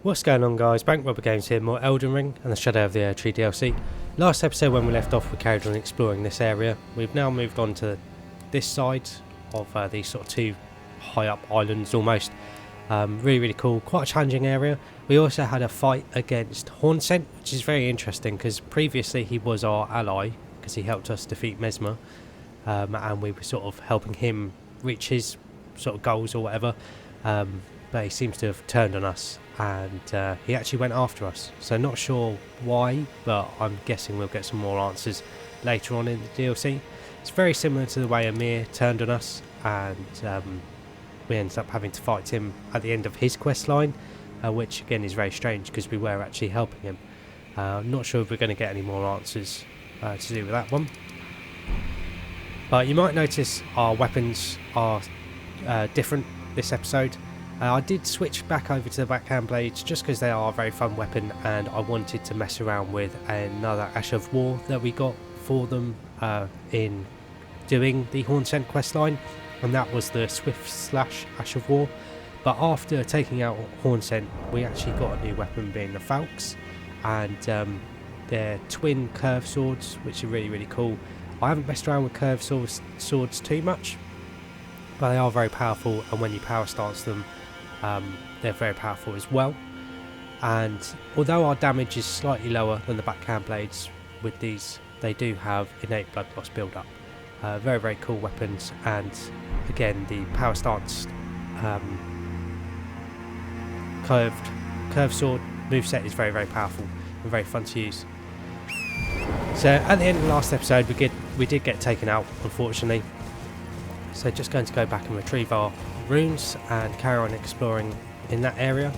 What's going on, guys? Bank Robber Games here, more Elden Ring and the Shadow of the Erdtree DLC. Last episode when we left off we carried on exploring this area. We've now moved on to this side of these sort of two high up islands almost. Really cool, quite a challenging area. We also had a fight against Hornsent, which is very interesting because previously he was our ally because he helped us defeat Mesmer, and we were sort of helping him reach his sort of goals or whatever, but he seems to have turned on us and he actually went after us, so not sure why, but I'm guessing we'll get some more answers later on in the DLC. It's very similar to the way Amir turned on us, and we ended up having to fight him at the end of his quest line, which again is very strange because we were actually helping him. Not sure if we're going to get any more answers to do with that one, but you might notice our weapons are different this episode. I did switch back over to the backhand blades just because they are a very fun weapon, and I wanted to mess around with another Ash of War that we got for them in doing the Hornsent questline, and that was the Swift Slash Ash of War. But after taking out Hornsent, we actually got a new weapon being the Falx, and they're twin curved swords, which are really cool. I haven't messed around with curved swords too much, but they are very powerful, and when you power stance them, they're very powerful as well. And although our damage is slightly lower than the backhand blades with these, they do have innate blood loss build up. Very cool weapons, and again the power stance curved sword moveset is very powerful and very fun to use. So at the end of the last episode we did get taken out, unfortunately, so just going to go back and retrieve our runes and carry on exploring in that area.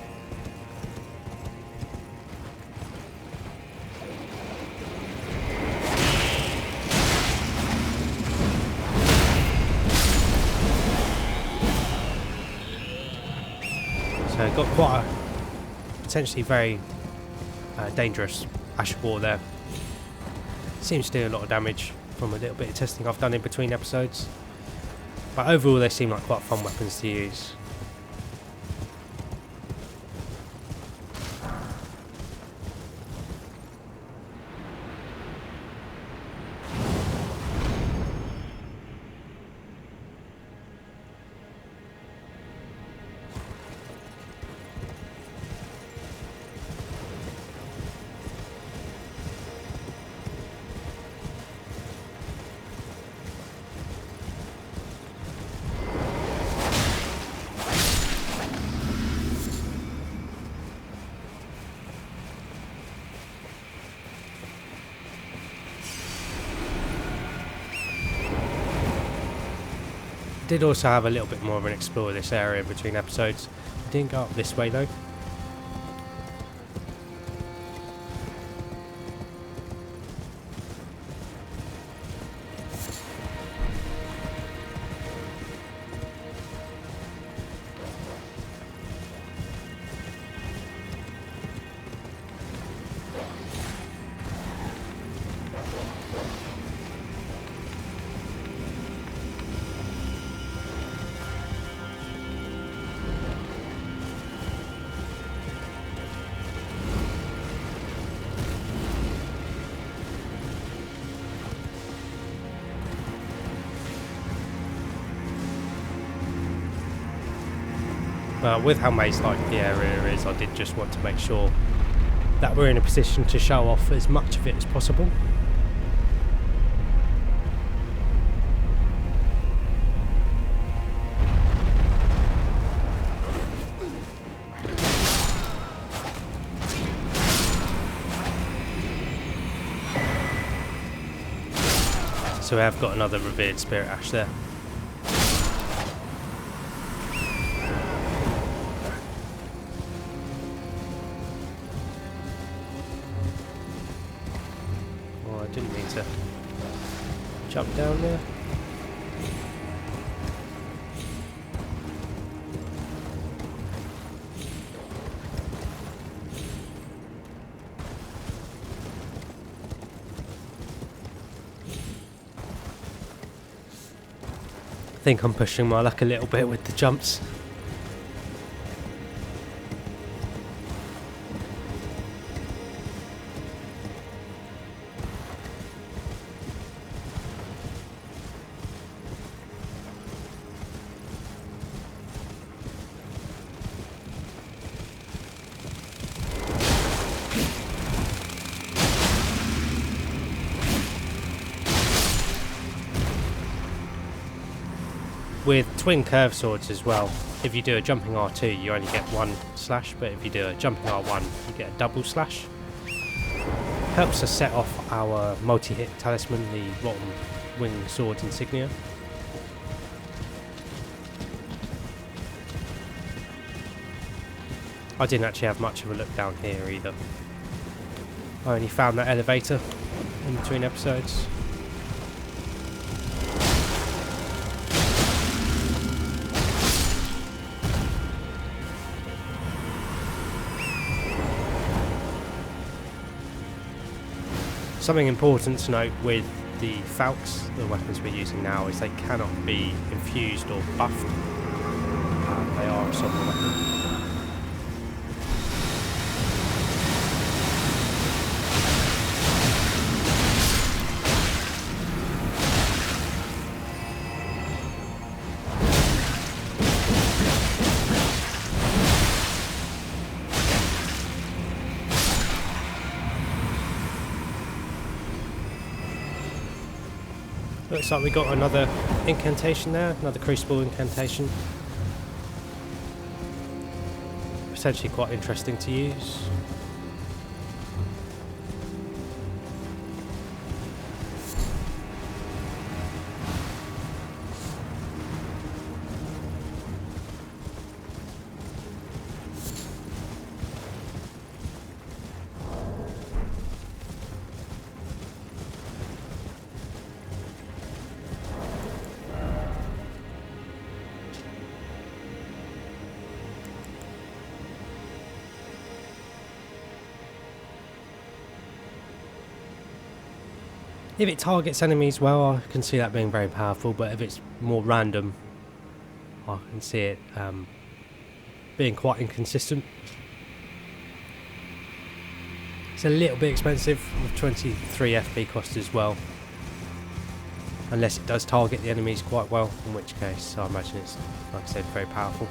So I've got quite a potentially very dangerous Ash of War there. Seems to do a lot of damage from a little bit of testing I've done in between episodes. But overall they seem like quite fun weapons to use. Did also have a little bit more of an explore this area between episodes. Didn't go up this way though. But with how maze-like the area is, I did just want to make sure that we're in a position to show off as much of it as possible. So we have got another revered spirit ash there. Didn't mean to jump down there. I think I'm pushing my luck a little bit with the jumps. twin curve swords as well. If you do a jumping R2, you only get one slash, but if you do a jumping R1, you get a double slash. Helps us set off our multi-hit talisman, the Rotten Wing Sword insignia. I didn't actually have much of a look down here either. I only found that elevator in between episodes. Something important to note with the Falcons, the weapons we're using now, is they cannot be infused or buffed. They are a sovereign weapon. Looks like we got another incantation there, another crucible incantation. Potentially quite interesting to use. If it targets enemies well, I can see that being very powerful, but if it's more random, I can see it being quite inconsistent. It's a little bit expensive, with 23 FP cost as well. Unless it does target the enemies quite well, in which case I imagine it's, like I said, very powerful.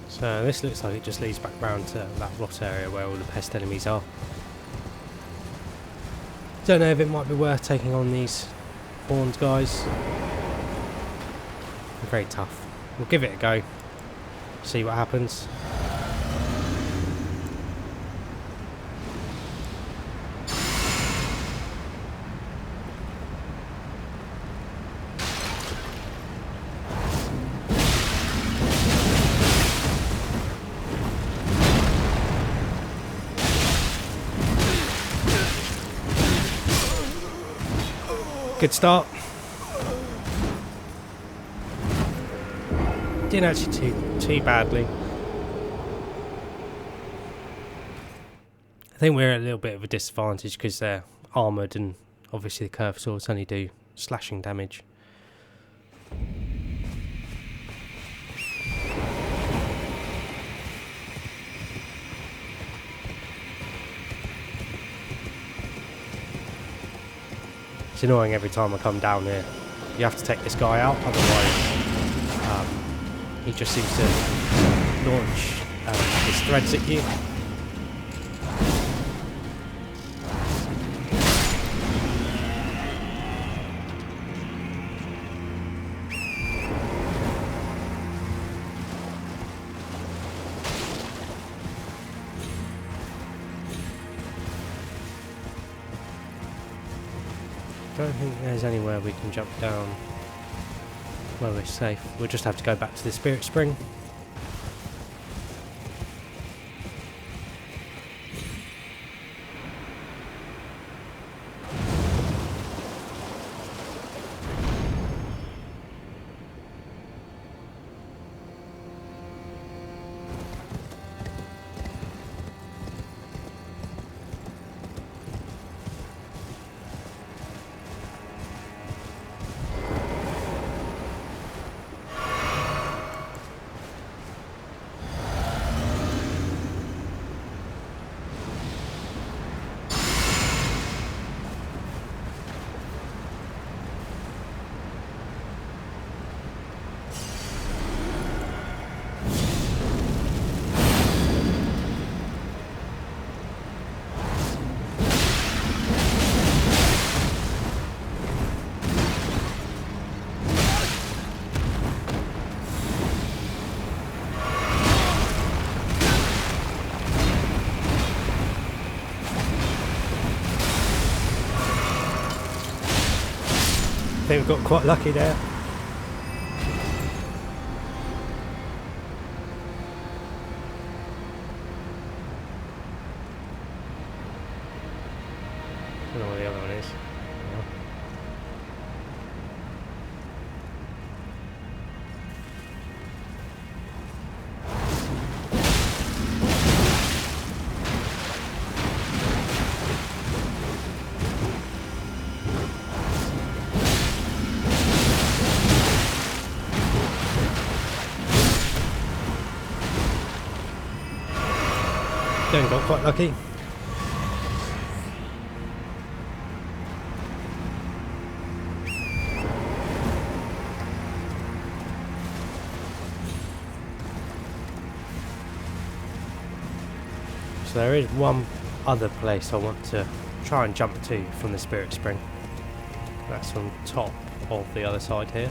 So this looks like it just leads back round to that rot area where all the pest enemies are. Don't know if it might be worth taking on these horned guys. They're very tough. We'll give it a go. See what happens. Good start. Didn't actually too badly. I think we're at a little bit of a disadvantage because they're armoured and obviously the curved swords only do slashing damage. It's annoying every time I come down here. You have to take this guy out, otherwise he just seems to launch his threads at you. don't think there's anywhere we can jump down where we're safe. We'll just have to go back to the Spirit Spring. I think we got quite lucky there. I don't know where the other one is. Then got quite lucky. So there is one other place I want to try and jump to from the Spirit Spring. That's on top of the other side here.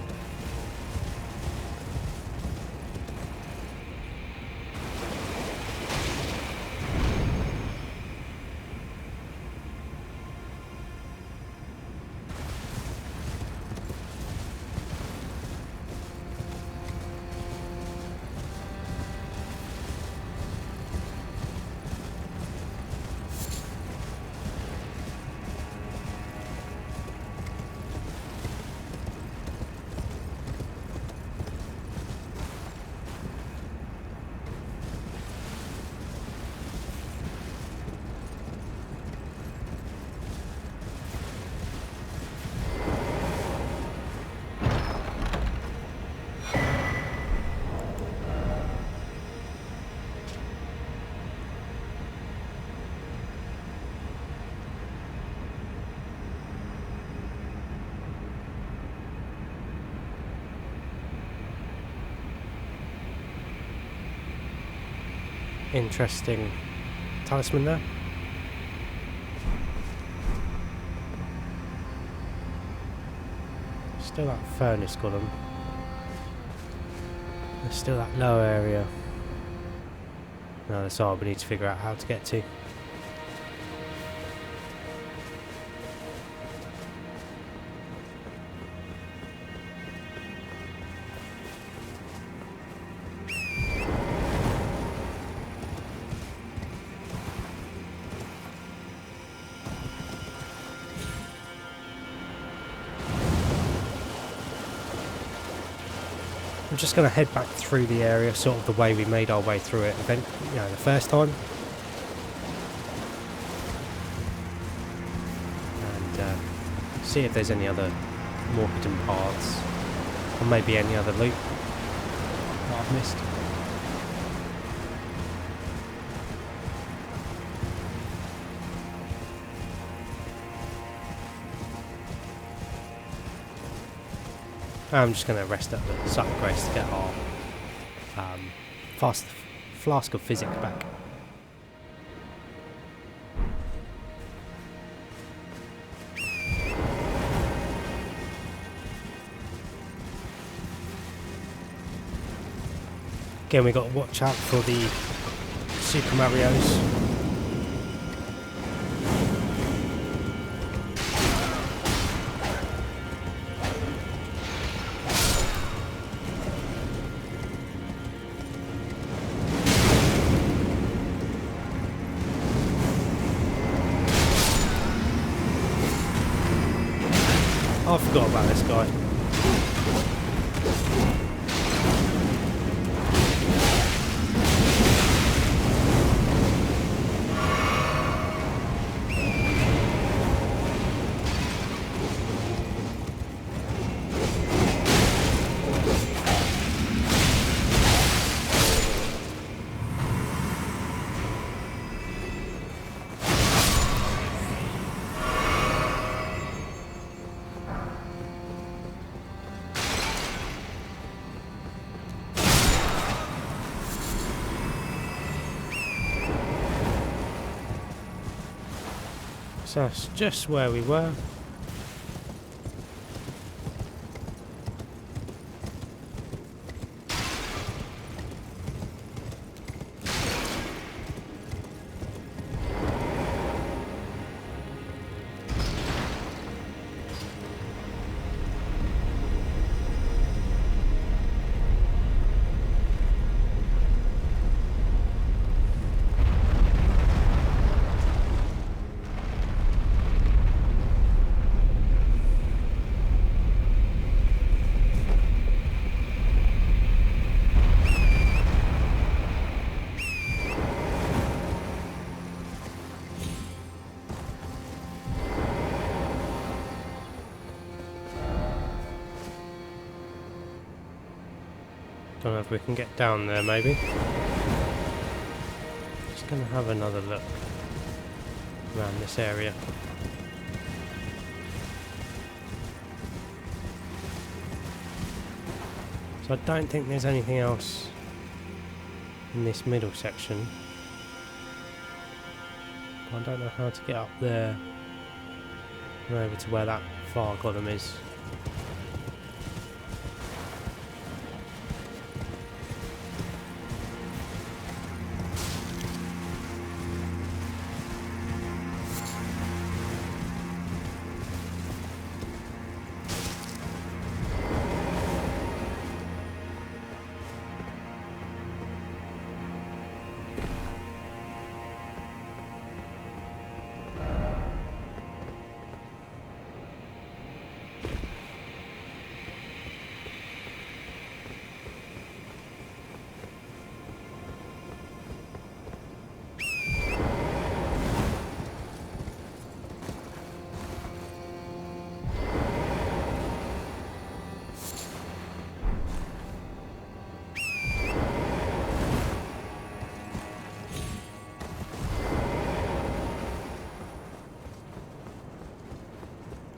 Interesting talisman there. Still that furnace column. There's still that lower area. No, that's all we need to figure out how to get to. I'm just going to head back through the area, sort of the way we made our way through it, the first time, and see if there's any other more hidden paths, or maybe any other loot that I've missed. I'm just going to rest at the Site of Grace to get our flask of physic back. Again, we've got to watch out for the Super Marios. I forgot about this guy. So that's just where we were. Don't know if we can get down there, maybe. Just gonna have another look around this area. So I don't think there's anything else in this middle section. I don't know how to get up there and over to where that far golem is.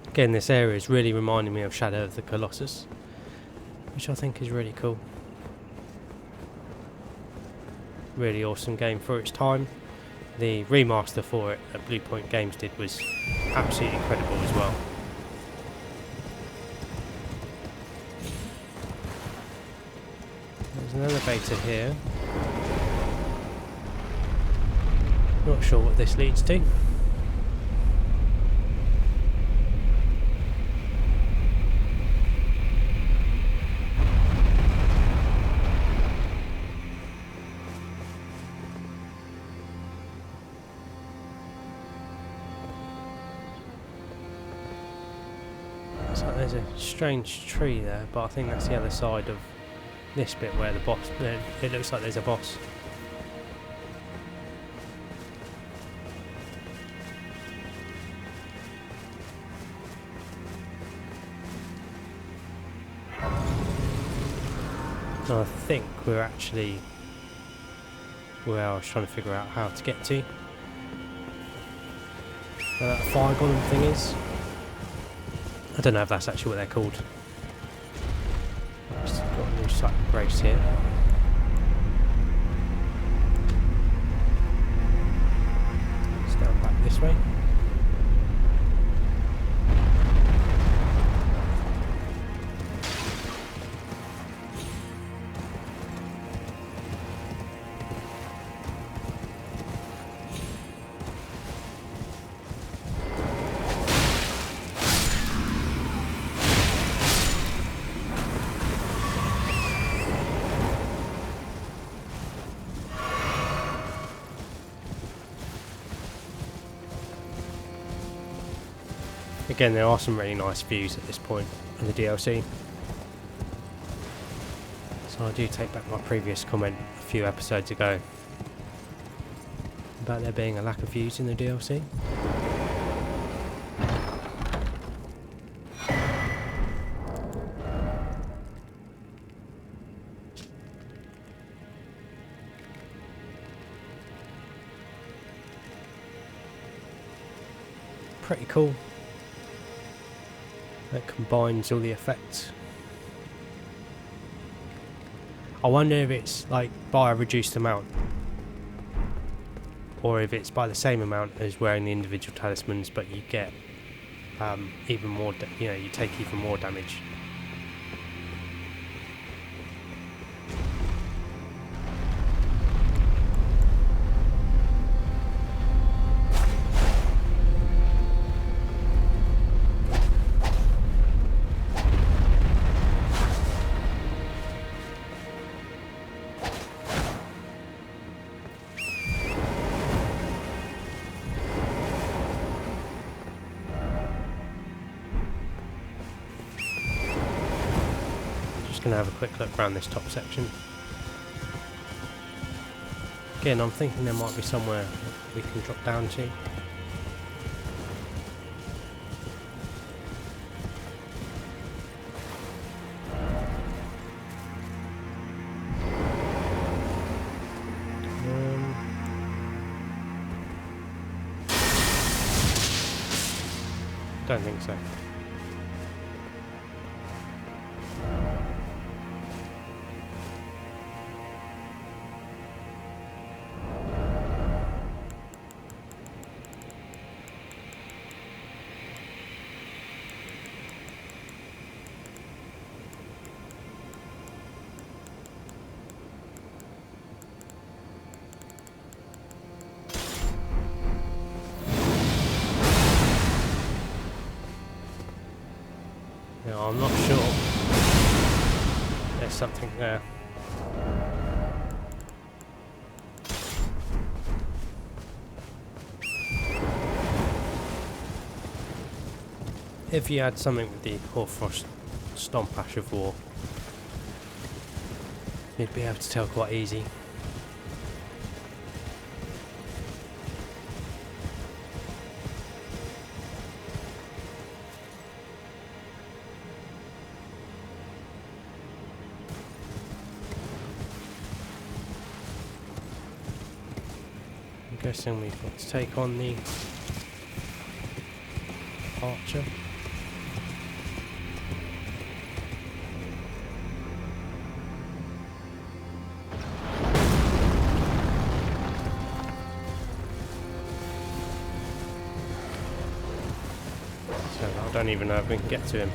Again, this area is really reminding me of Shadow of the Colossus, which I think is really cool. Really awesome game for its time. The remaster for it that Blue Point Games did was absolutely incredible as well. There's an elevator here. Not sure what this leads to. There's a strange tree there, but I think that's the other side of this bit where the boss, it looks like there's a boss. And I think we're actually where I was trying to figure out how to get to. Where that fire golem thing is. I don't know if that's actually what they're called. I've just got a new site brace here. Let's go back this way. Again, there are some really nice views at this point in the DLC. So I do take back my previous comment a few episodes ago about there being a lack of views in the DLC. Pretty cool. That combines all the effects. I wonder if it's like by a reduced amount, or if it's by the same amount as wearing the individual talismans, but you get even more. You take even more damage. Gonna have a quick look around this top section. Again, I'm thinking there might be somewhere we can drop down to. Don't think so. No, I'm not sure. There's something there. If you had something with the Hoarfrost Stomp Ash of War, you'd be able to tell quite easy. I'm guessing we've got to take on the archer. So I don't even know if we can get to him.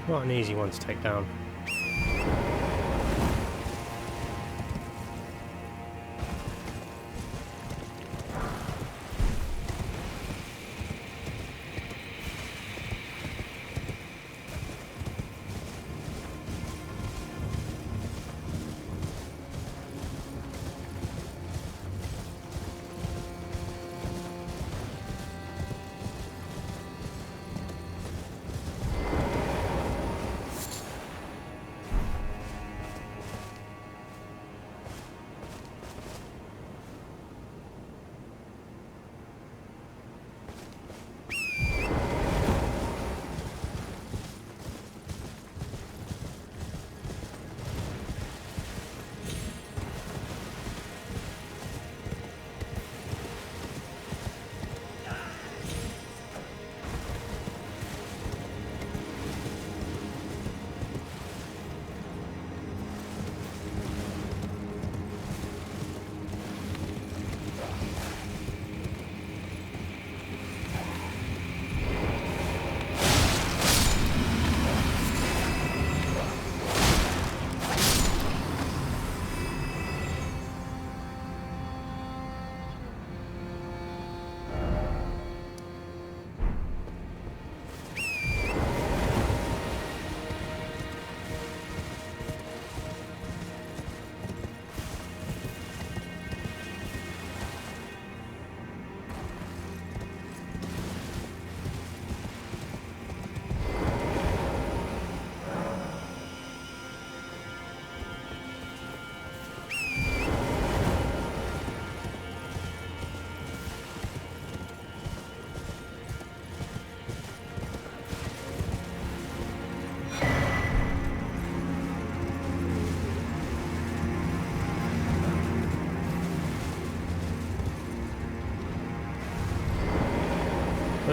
Quite an easy one to take down.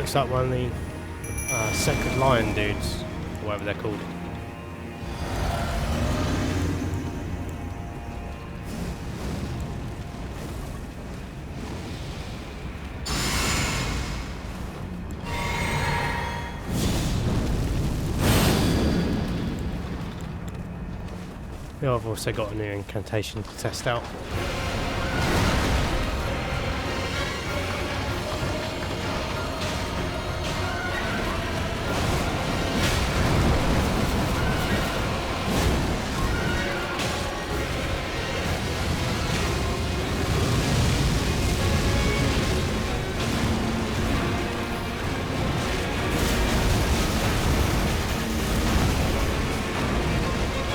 looks like one of the second lion dudes, or whatever they're called. Yeah, I've also got a new incantation to test out.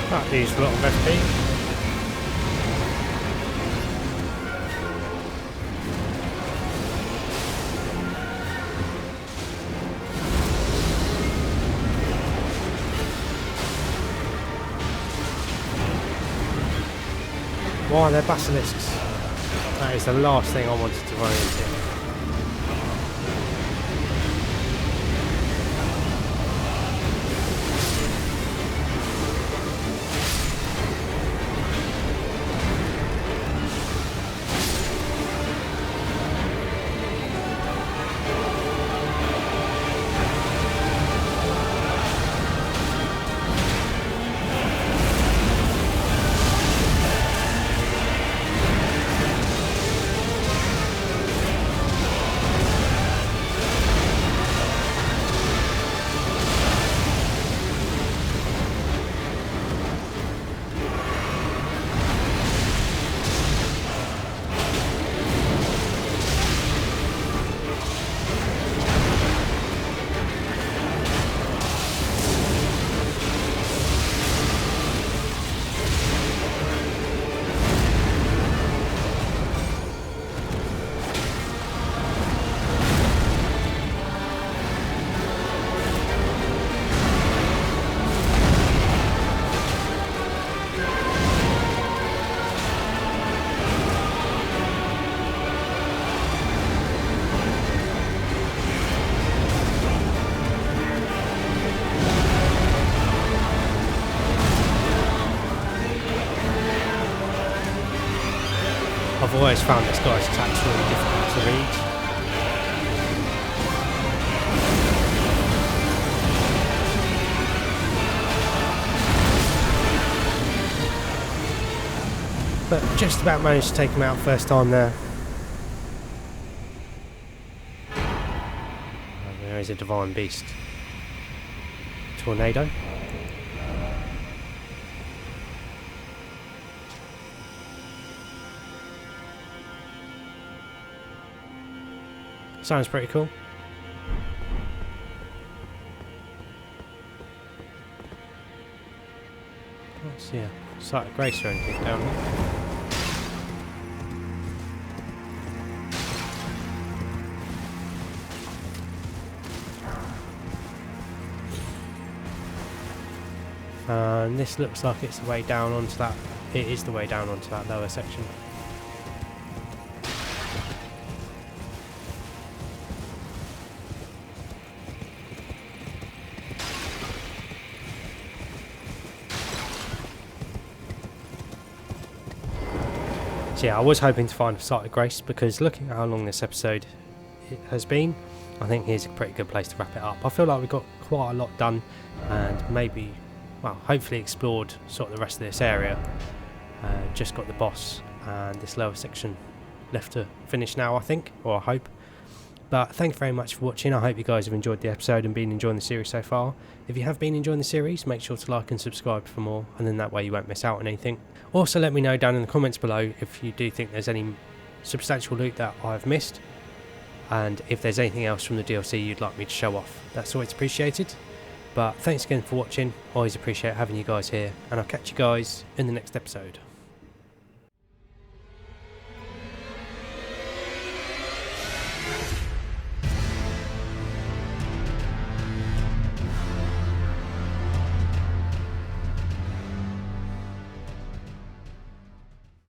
That used a lot of FP. Why they're basilisks? That is the last thing I wanted to run into. I've always found this guy's attacks really difficult to read. But just about managed to take him out first time there. And there is a Devine beast. Tornado. Sounds pretty cool. Can't see a sight of grace or anything down there. And this looks like it's the way down onto that. It is the way down onto that lower section. Yeah, I was hoping to find a sight of grace, because looking at how long this episode has been, I think here's a pretty good place to wrap it up. I feel like we've got quite a lot done, and maybe, well, hopefully explored sort of the rest of this area. Just got the boss and this lower section left to finish now, I think, or I hope. But thank you very much for watching. I hope you guys have enjoyed the episode and been enjoying the series so far. If you have been enjoying the series, make sure to like and subscribe for more, and then that way you won't miss out on anything. Also, let me know down in the comments below if you do think there's any substantial loot that I've missed, and if there's anything else from the DLC you'd like me to show off. That's always appreciated. But thanks again for watching. Always appreciate having you guys here, and I'll catch you guys in the next episode.